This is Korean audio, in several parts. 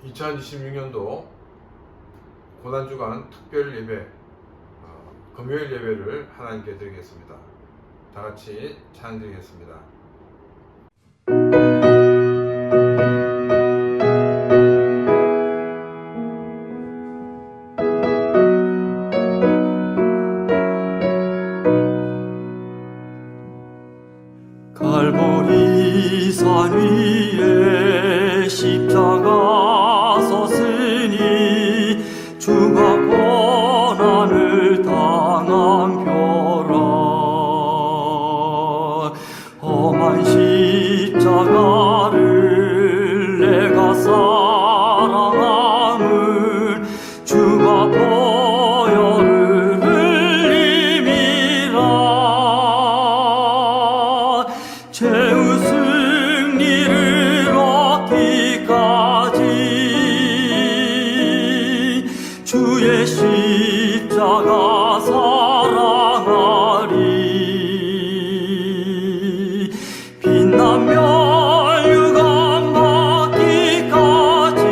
2026년도 고난주간 특별 예배, 금요일 예배를 하나님께 드리겠습니다. 다 같이 찬양 드리겠습니다. 갈보리 산 위에 십자가 섰으니 주가 고난을 당한 표라. 험한 십자가를 내가 사랑함을 주가 보혈을 흘림이라. 최후 승리를 얻기까지 주의 십자가 사랑하리. 빛나며 멸류관 받기까지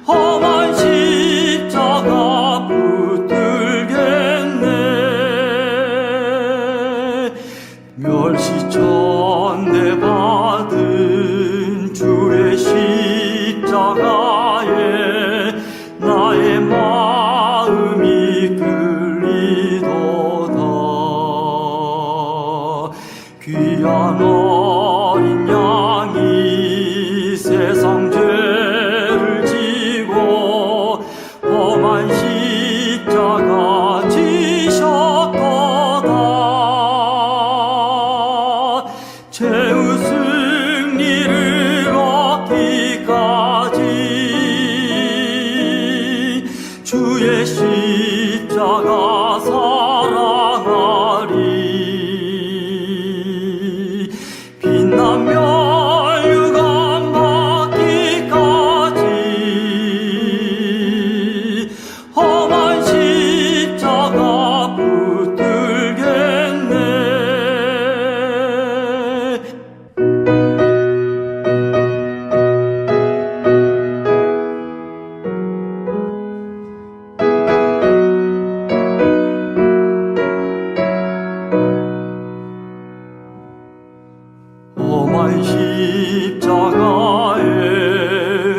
험한 십자가 붙들겠네. 멸시천대 받은 주의 십자가에 나의 마음이 끌리도다. 귀한 어린 양이 세상 죄를 지고 험한 십자가 지셨도다. 최후 승리를 얻기까지 주의 십자가 사랑하리. 빛나며 멸류관 받기까지 험한 십자가 붙들겠네. 험한 십자가에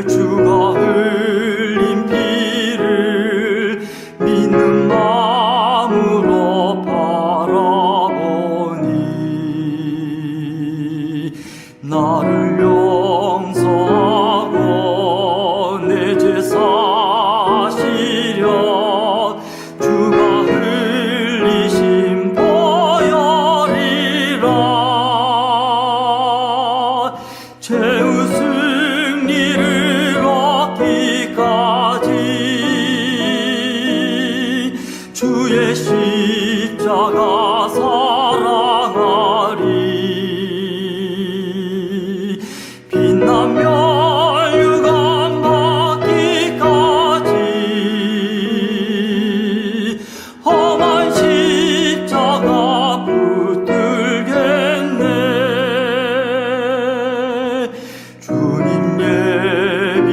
주가 흘린 피를 믿는 마음으로 바라보니 나를 용서하고 내 죄 사시려 주가 흘리신 보혈이라. 최후 승리를 얻기까지 주의 십자가 사랑하리. 빛나며 멸류관 받기까지 험한 십자가 붙들겠네. 주님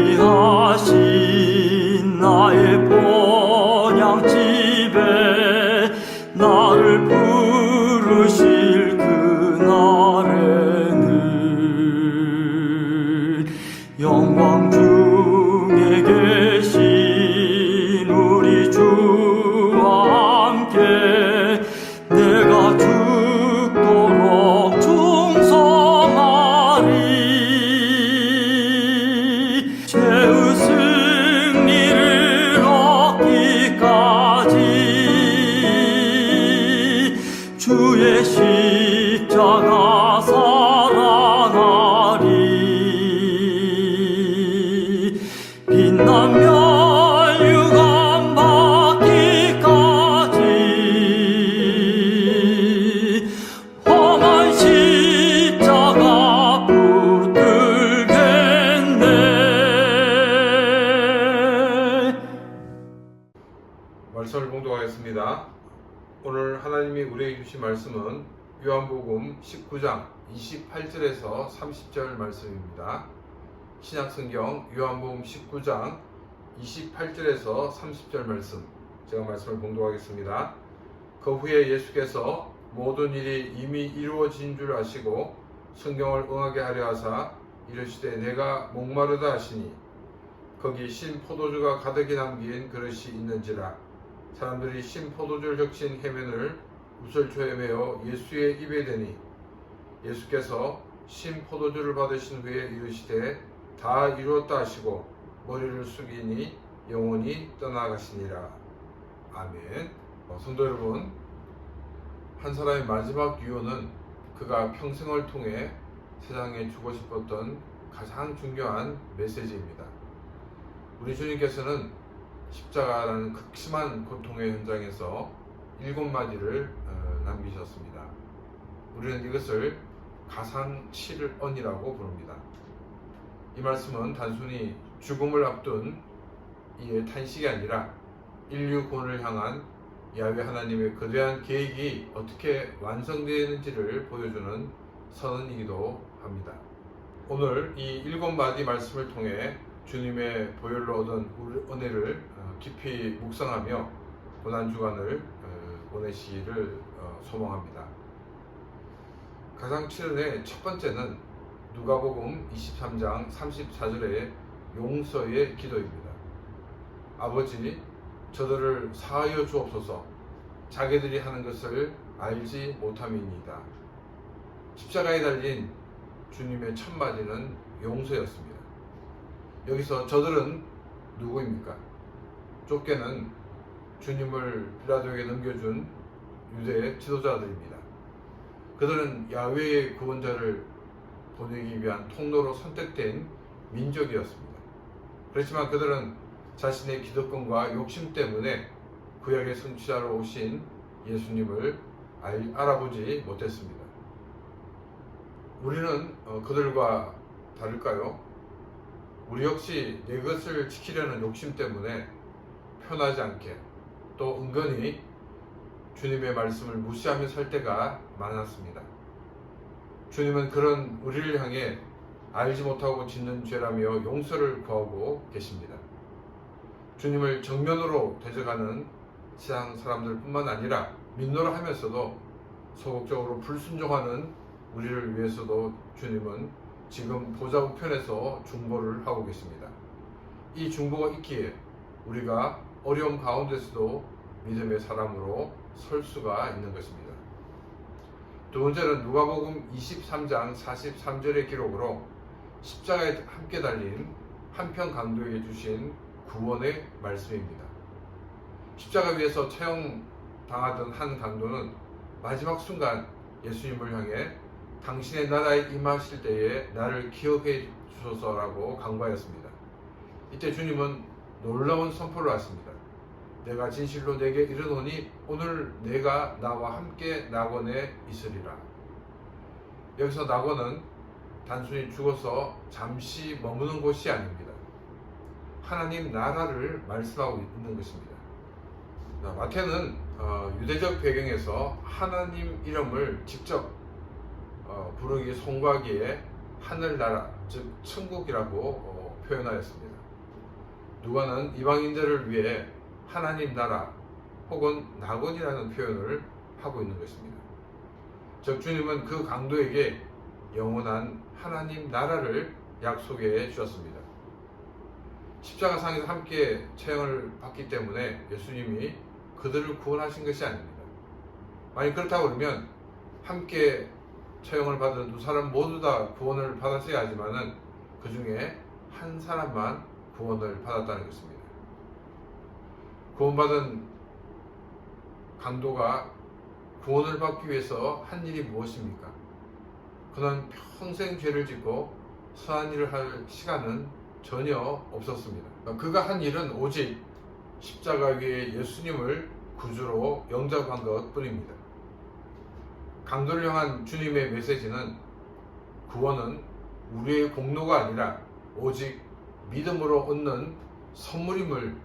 예비하신 나의 본향집에 나를 부르실 그날에는 영광 중에 계신 우리 주와 함께 내가 죽도록 충성하리. 최후 승리를 얻기까지 주의 십자가 사랑하리. 빛나며 멸류관 받기까지 험한 십자가 붙들겠네. 말씀을 봉독하겠습니다. 오늘 하나님이 우리에게 주신 말씀은 요한복음 19장 28절에서 30절 말씀입니다. 신약성경 요한복음 19장 28절에서 30절 말씀, 제가 말씀을 봉독하겠습니다. 그 후에 예수께서 모든 일이 이미 이루어진 줄 아시고 성경을 응하게 하려 하사 이르시되 내가 목마르다 하시니 거기 신 포도주가 가득히 남긴 그릇이 있는지라. 사람들이 신 포도주를 적신 해면을 우슬초에 메어 예수의 입에 대니 예수께서 신 포도주를 받으신 후에 이르시되 다 이루었다 하시고 머리를 숙이니 영원히 떠나가시니라. 아멘. 성도 여러분, 한 사람의 마지막 유언은 그가 평생을 통해 세상에 주고 싶었던 가장 중요한 메시지입니다. 우리 주님께서는 십자가라는 극심한 고통의 현장에서 7마디를 남기셨습니다. 우리는 이것을 가상칠언이라고 부릅니다. 이 말씀은 단순히 죽음을 앞둔 이의 탄식이 아니라 인류 구원을 향한 야훼 하나님의 거대한 계획이 어떻게 완성되는지를 보여주는 선언이기도 합니다. 오늘 이 7마디 말씀을 통해 주님의 보혈로 얻은 은혜를 깊이 묵상하며 고난주간을 보내시기를 소망합니다. 가상칠언의 첫 번째는 누가복음 23장 34절의 용서의 기도입니다. 아버지, 저들을 사하여 주옵소서. 자기들이 하는 것을 알지 못함이니이다. 십자가에 달린 주님의 첫 마디는 용서였습니다. 여기서 저들은 누구입니까? 좁게는 주님을 빌라도에게 넘겨준 유대 지도자들입니다. 그들은 야훼의 구원자를 보내기 위한 통로로 선택된 민족이었습니다. 그렇지만 그들은 자신의 기득권과 욕심 때문에 구약의 성취자로 오신 예수님을 알아보지 못했습니다. 우리는 그들과 다를까요? 우리 역시 내 것을 지키려는 욕심 때문에 편하지 않게 또 은근히 주님의 말씀을 무시하며 살 때가 많았습니다. 주님은 그런 우리를 향해 알지 못하고 짓는 죄라며 용서를 구하고 계십니다. 주님을 정면으로 대적하는 세상 사람들 뿐만 아니라 민노라 하면서도 소극적으로 불순종하는 우리를 위해서도 주님은 지금 보좌 우편에서 중보를 하고 계십니다. 이 중보가 있기에 우리가 어려움 가운데서도 믿음의 사람으로 설 수가 있는 것입니다. 두 번째는 누가복음 23장 43절의 기록으로 십자가에 함께 달린 한편 강도에게 주신 구원의 말씀입니다. 십자가 위에서 처형당하던 한 강도는 마지막 순간 예수님을 향해 당신의 나라에 임하실 때에 나를 기억해 주소서라고 간구하였습니다. 이때 주님은 놀라운 선포를 하십니다. 내가 진실로 내게 이르노니 오늘 내가 나와 함께 낙원에 있으리라. 여기서 낙원은 단순히 죽어서 잠시 머무는 곳이 아닙니다. 하나님 나라를 말씀하고 있는 것입니다. 마태는 유대적 배경에서 하나님 이름을 직접 부르기 송구하기에 하늘나라, 즉 천국이라고 표현하였습니다. 누가는 이방인들을 위해 하나님 나라 혹은 낙원이라는 표현을 하고 있는 것입니다. 즉 주님은 그 강도에게 영원한 하나님 나라를 약속해 주셨습니다. 십자가상에서 함께 처형을 받기 때문에 예수님이 그들을 구원하신 것이 아닙니다. 만약 그렇다고 그러면 함께 처형을 받은 두 사람 모두 다 구원을 받았어야 하지만은 그 중에 한 사람만 구원을 받았다는 것입니다. 구원받은 강도가 구원을 받기 위해서 한 일이 무엇입니까? 그는 평생 죄를 짓고 선한 일을 할 시간은 전혀 없었습니다. 그가 한 일은 오직 십자가 위에 예수님을 구주로 영접한 것 뿐입니다. 강도를 향한 주님의 메시지는 구원은 우리의 공로가 아니라 오직 믿음으로 얻는 선물임을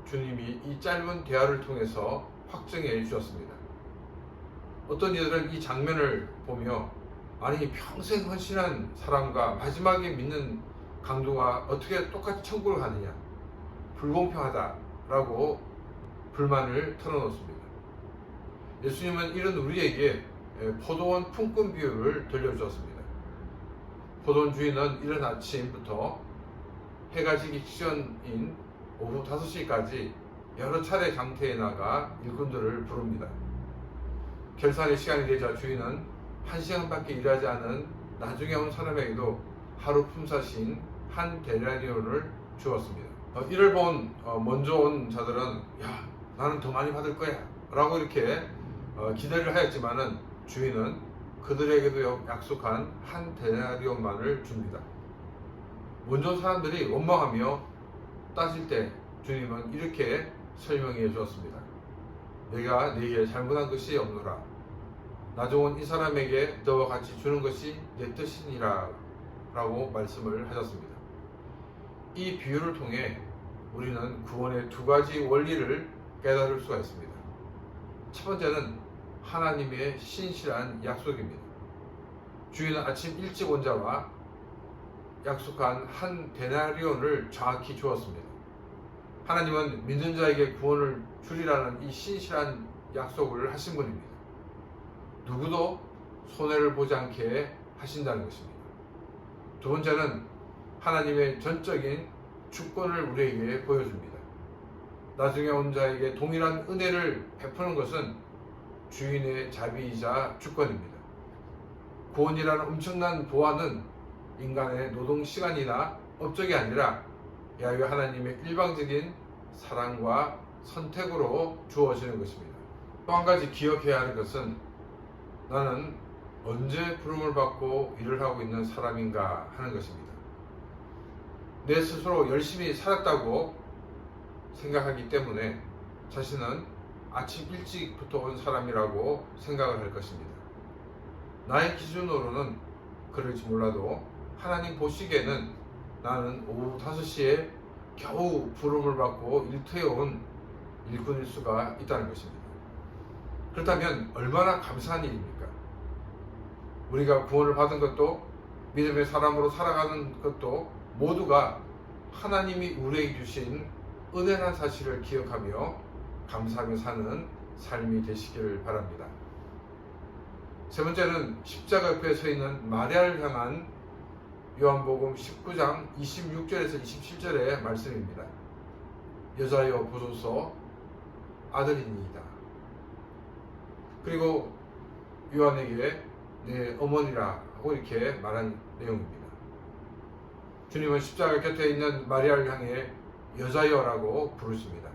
주님이 이 짧은 대화를 통해서 확증해 주셨습니다. 어떤 이들은 이 장면을 보며 아니 평생 헌신한 사람과 마지막에 믿는 강도가 어떻게 똑같이 천국을 가느냐, 불공평하다라고 불만을 털어놓습니다. 예수님은 이런 우리에게 포도원 품꾼 비유를 들려주었습니다. 포도원 주인은 이른 아침부터 해가 지기 직전인 오후 5시까지 여러 차례 장터에 나가 일꾼들을 부릅니다. 결산의 시간이 되자 주인은 1시간밖에 일하지 않은 나중에 온 사람에게도 하루 품삯인 한 데나리온을 주었습니다. 이를 본 먼저 온 자들은 야, 나는 더 많이 받을 거야 라고 이렇게 기대를 하였지만은 주인은 그들에게도 약속한 한 데나리온만을 줍니다. 먼저 온 사람들이 원망하며 따질 때 주님은 이렇게 설명해 주었습니다. 내가 네게 잘못한 것이 없노라. 나중 온 이 사람에게 너와 같이 주는 것이 내 뜻이니라 라고 말씀을 하셨습니다. 이 비유를 통해 우리는 구원의 두 가지 원리를 깨달을 수가 있습니다. 첫 번째는 하나님의 신실한 약속입니다. 주인은 아침 일찍 온 자와 약속한 한 데나리온을 정확히 주었습니다. 하나님은 믿는 자에게 구원을 주리라는 이 신실한 약속을 하신 분입니다. 누구도 손해를 보지 않게 하신다는 것입니다. 두 번째는 하나님의 전적인 주권을 우리에게 보여줍니다. 나중에 온 자에게 동일한 은혜를 베푸는 것은 주인의 자비이자 주권입니다. 구원이라는 엄청난 보안은 인간의 노동 시간이나 업적이 아니라 야훼 하나님의 일방적인 사랑과 선택으로 주어지는 것입니다. 또 한 가지 기억해야 하는 것은 나는 언제 부름을 받고 일을 하고 있는 사람인가 하는 것입니다. 내 스스로 열심히 살았다고 생각하기 때문에 자신은 아침 일찍부터 온 사람이라고 생각을 할 것입니다. 나의 기준으로는 그럴지 몰라도 하나님 보시기에는 나는 오후 5시에 겨우 부름을 받고 일터에 온 일꾼일 수가 있다는 것입니다. 그렇다면 얼마나 감사한 일입니까? 우리가 구원을 받은 것도 믿음의 사람으로 살아가는 것도 모두가 하나님이 우리에게 주신 은혜란 사실을 기억하며 감사하며 사는 삶이 되시길 바랍니다. 세 번째는 십자가 옆에 서 있는 마리아를 향한 요한복음 19장 26절에서 27절의 말씀입니다. 여자여 보소서 아들이니이다. 그리고 요한에게 내 어머니라 하고 이렇게 말한 내용입니다. 주님은 십자가 곁에 있는 마리아를 향해 여자여라고 부르십니다.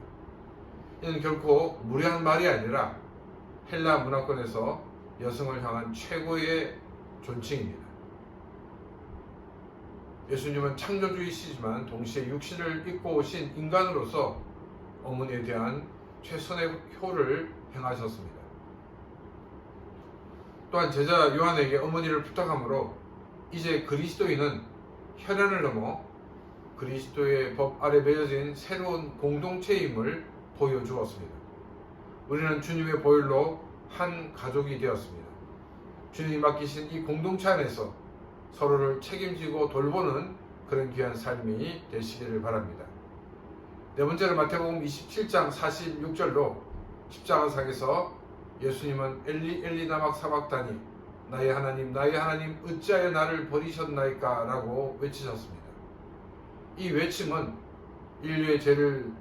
이는 결코 무례한 말이 아니라 헬라 문화권에서 여성을 향한 최고의 존칭입니다. 예수님은 창조주이시지만 동시에 육신을 입고 오신 인간으로서 어머니에 대한 최선의 효를 행하셨습니다. 또한 제자 요한에게 어머니를 부탁함으로 이제 그리스도인은 혈연을 넘어 그리스도의 법 아래 맺어진 새로운 공동체임을 보여주었습니다. 우리는 주님의 보혈로 한 가족이 되었습니다. 주님이 맡기신 이 공동체 안에서 서로를 책임지고 돌보는 그런 귀한 삶이 되시기를 바랍니다. 네 번째로 마태복음 27장 46절로 십자가상에서 예수님은 엘리 엘리 나막 사박다니 나의 하나님 어찌하여 나를 버리셨나이까 라고 외치셨습니다. 이 외침은 인류의 죄를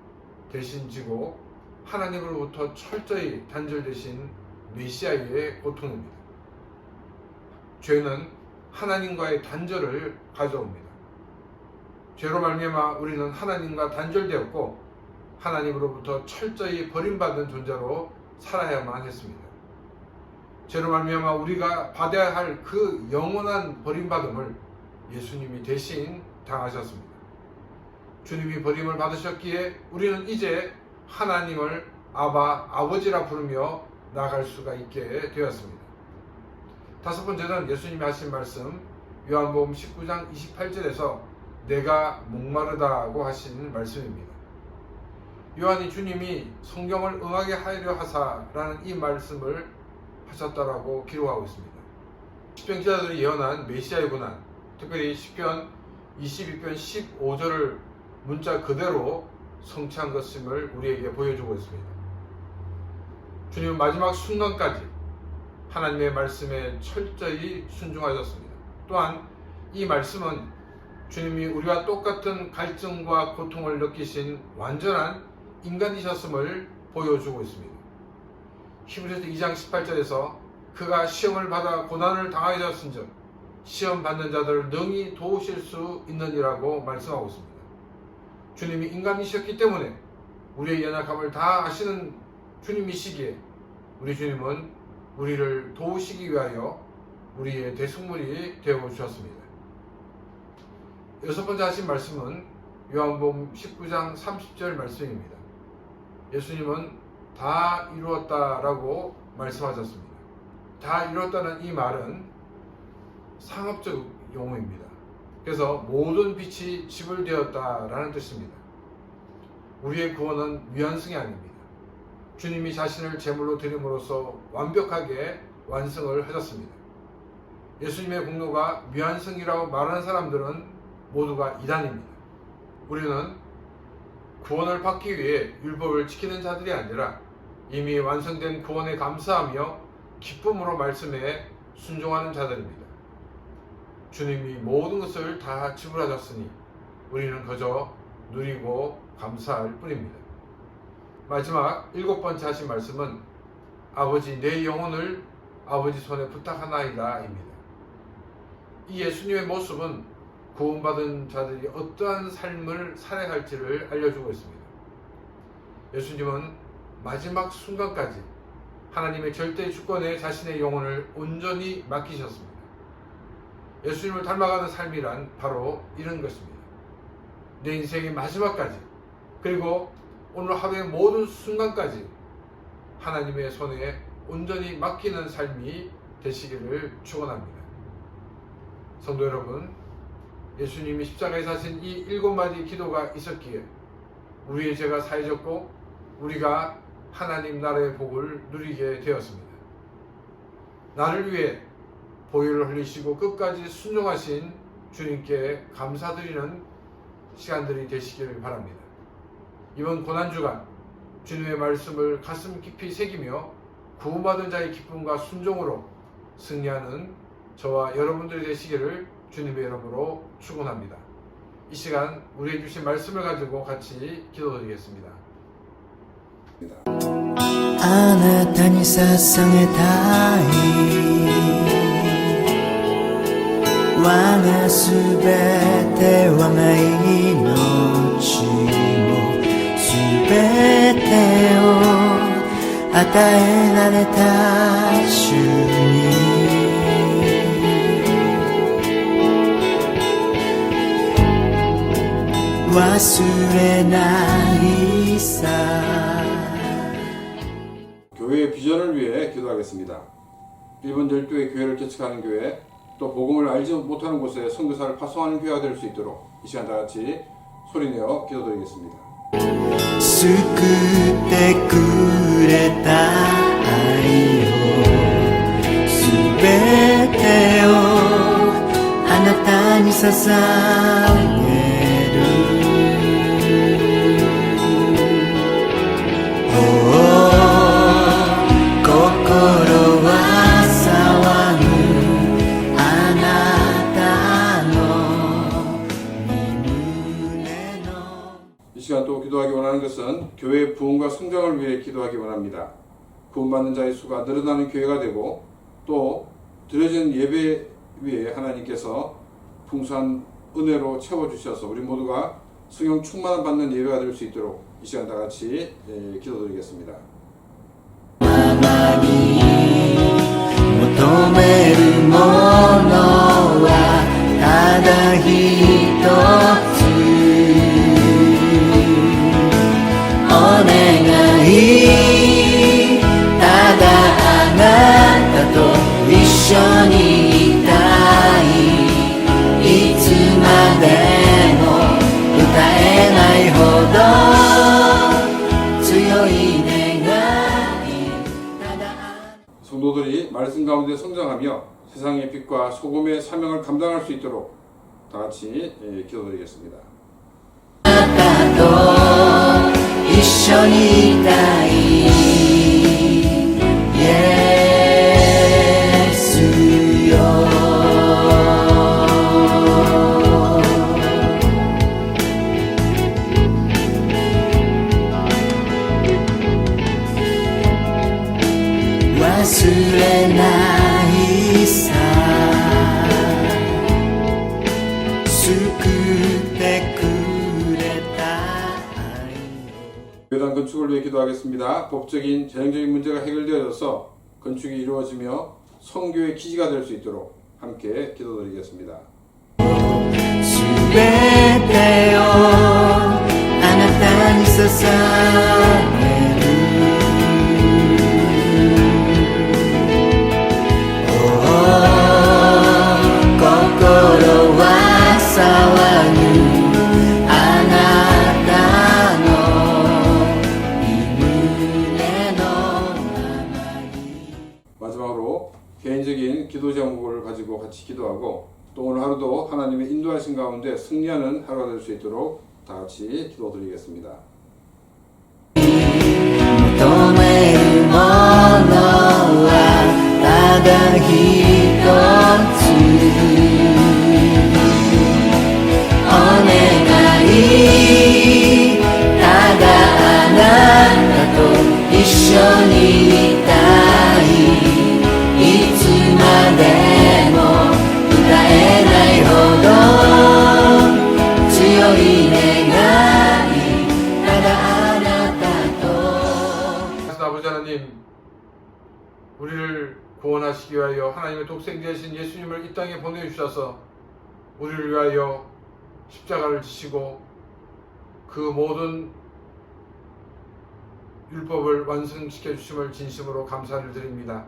대신 지고 하나님으로부터 철저히 단절되신 메시아의 고통입니다. 죄는 하나님과의 단절을 가져옵니다. 죄로 말미암아 우리는 하나님과 단절되었고 하나님으로부터 철저히 버림받은 존재로 살아야만 했습니다. 죄로 말미암아 우리가 받아야 할 그 영원한 버림받음을 예수님이 대신 당하셨습니다. 주님이 버림을 받으셨기에 우리는 이제 하나님을 아버지라 부르며 나아갈 수가 있게 되었습니다. 다섯 번째는 예수님이 하신 말씀 요한복음 19장 28절에서 내가 목마르다고 하신 말씀입니다. 요한이 주님이 성경을 응하게 하려 하사라는 이 말씀을 하셨다라고 기록하고 있습니다. 시편 기자들이 예언한 메시아의 고난, 특별히 시편 22편 15절을 문자 그대로 성취한 것임을 우리에게 보여주고 있습니다. 주님은 마지막 순간까지 하나님의 말씀에 철저히 순종하셨습니다. 또한 이 말씀은 주님이 우리와 똑같은 갈증과 고통을 느끼신 완전한 인간이셨음을 보여주고 있습니다. 히브리서 2장 18절에서 그가 시험을 받아 고난을 당하셨은즉 시험 받는 자들을 능히 도우실 수 있느니라고 말씀하고 있습니다. 주님이 인간이셨기 때문에 우리의 연약함을 다 아시는 주님이시기에 우리 주님은 우리를 도우시기 위하여 우리의 대속물이 되어 주셨습니다. 여섯 번째 하신 말씀은 요한복음 19장 30절 말씀입니다. 예수님은 다 이루었다라고 말씀하셨습니다. 다 이루었다는 이 말은 상업적 용어입니다. 그래서 모든 빛이 지불되었다라는 뜻입니다. 우리의 구원은 미완성이 아닙니다. 주님이 자신을 제물로 드림으로써 완벽하게 완성을 하셨습니다. 예수님의 공로가 미완성이라고 말하는 사람들은 모두가 이단입니다. 우리는 구원을 받기 위해 율법을 지키는 자들이 아니라 이미 완성된 구원에 감사하며 기쁨으로 말씀에 순종하는 자들입니다. 주님이 모든 것을 다 지불하셨으니 우리는 그저 누리고 감사할 뿐입니다. 마지막 일곱 번째 하신 말씀은 아버지 내 영혼을 아버지 손에 부탁하나이다 입니다. 이 예수님의 모습은 구원받은 자들이 어떠한 삶을 살아야 할지를 알려주고 있습니다. 예수님은 마지막 순간까지 하나님의 절대 주권에 자신의 영혼을 온전히 맡기셨습니다. 예수님을 닮아가는 삶이란 바로 이런 것입니다. 내 인생의 마지막까지 그리고 오늘 하루의 모든 순간까지 하나님의 손에 온전히 맡기는 삶이 되시기를 축원합니다. 성도 여러분, 예수님이 십자가에 사신 이 7마디 기도가 있었기에 우리의 죄가 사해졌고 우리가 하나님 나라의 복을 누리게 되었습니다. 나를 위해 보혈을 흘리시고 끝까지 순종하신 주님께 감사드리는 시간들이 되시기를 바랍니다. 이번 고난주간 주님의 말씀을 가슴 깊이 새기며 구원받은 자의 기쁨과 순종으로 승리하는 저와 여러분들이 되시기를 주님의 이름으로 축원합니다. 이 시간 우리에게 주신 말씀을 가지고 같이 기도드리겠습니다. あなたに捧げたい我がすべて我が命もすべてを与えられた主に忘れないさ교회의 비전을 위해 기도하겠습니다. 일본 열도의 교회를 개척하는 교회, 또 복음을 알지 못하는 곳에 선교사를 파송하는 교회가 될 수 있도록 이 시간 다 같이 소리내어 기도드리겠습니다. 救ってくれた愛をすべてをあなたに捧げる心は騒ぐあなたの身胸の 이 시간 또 기도하기 원하는 것은 교회의 부흥과 성장을 위해 기도하기 원합니다. 구원받는 자의 수가 늘어나는 교회가 되고 또 드려진 예배 위에 하나님께서 풍성한 은혜로 채워주셔서 우리 모두가 성령 충만을 받는 예배가 될 수 있도록 이 시간 다 같이 기도드리겠습니다. 求めるものはただ一つお願いただあなたと一緒にいたいいつまでも歌えないほど強い성도들이 말씀 가운데 성장하며 세상의 빛과 소금의 사명을 감당할 수 있도록 다 같이 기도드리겠습니다. あなたと一緒にいたいイエスよ忘れないさ救ってくれた愛교단 건축을 위해 기도하겠습니다. 법적인 재정적인 문제가 해결되어져서 건축이 이루어지며 성교의 기지가 될 수 있도록 함께 기도드리겠습니다. すべてをあなたに捧げる心は騒ぐあなたの御胸のままに 마지막으로 개인적인 기도 제목을 가지고 같이 기도하고 또 오늘 하루도 하나님의 인도하신 가운데 승리하는 하루가 될 수 있도록 다 같이 기도드리겠습니다. 求めるものはただ一つお願いただあなたと一緒にいたいいつまでも歌えないほど強い願いただあなたと아버지 하나님, 우리를 구원하시기 위하여 하나님의 독생자이신 예수님을 이 땅에 보내주셔서 우리를 위하여 십자가를 지시고 그 모든 율법을 완성시켜 주심을 진심으로 감사를 드립니다.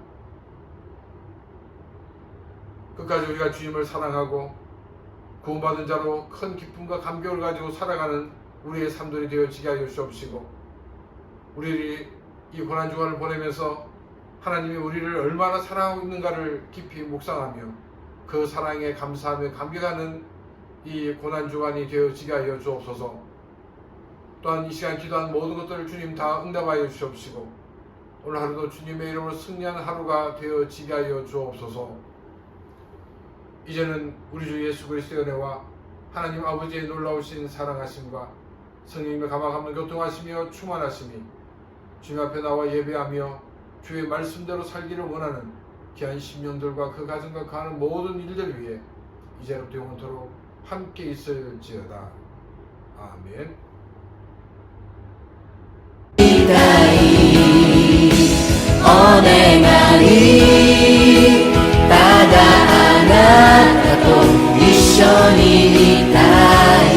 끝까지 우리가 주님을 사랑하고 구원받은 자로 큰 기쁨과 감격을 가지고 살아가는 우리의 삶들이 되어지게 하여 주옵시고 우리 이 고난주간을 보내면서 하나님이 우리를 얼마나 사랑하고 있는가를 깊이 묵상하며 그 사랑에 감사하며 감격하는 이 고난주간이 되어지게 하여 주옵소서. 또한 이 시간 기도한 모든 것들을 주님 다 응답하여 주옵시고 오늘 하루도 주님의 이름으로 승리하는 하루가 되어지게 하여 주옵소서. 이제는 우리 주 예수 그리스도의 은혜와 하나님 아버지의 놀라우신 사랑하심과 성령님의 감화감을 교통하시며 충만하심이 주님 앞에 나와 예배하며 주의 말씀대로 살기를 원하는 귀한 심령들과 그 가정과 그 하는 모든 일들 위해 이제부터 영원토록 함께 있을지어다. 아멘. お願いただあなたと一緒にいたい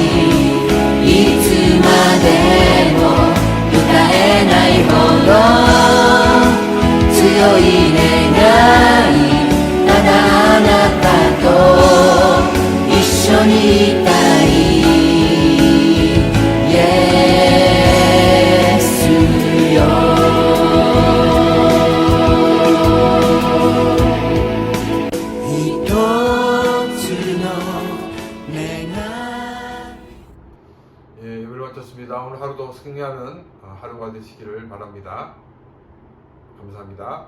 いつまでも歌えないほど強い願いただあなたと一緒にいたいイエスよ예배를 마쳤습니다. 오늘 하루도 승리하는 하루가 되시기를 바랍니다. 감사합니다.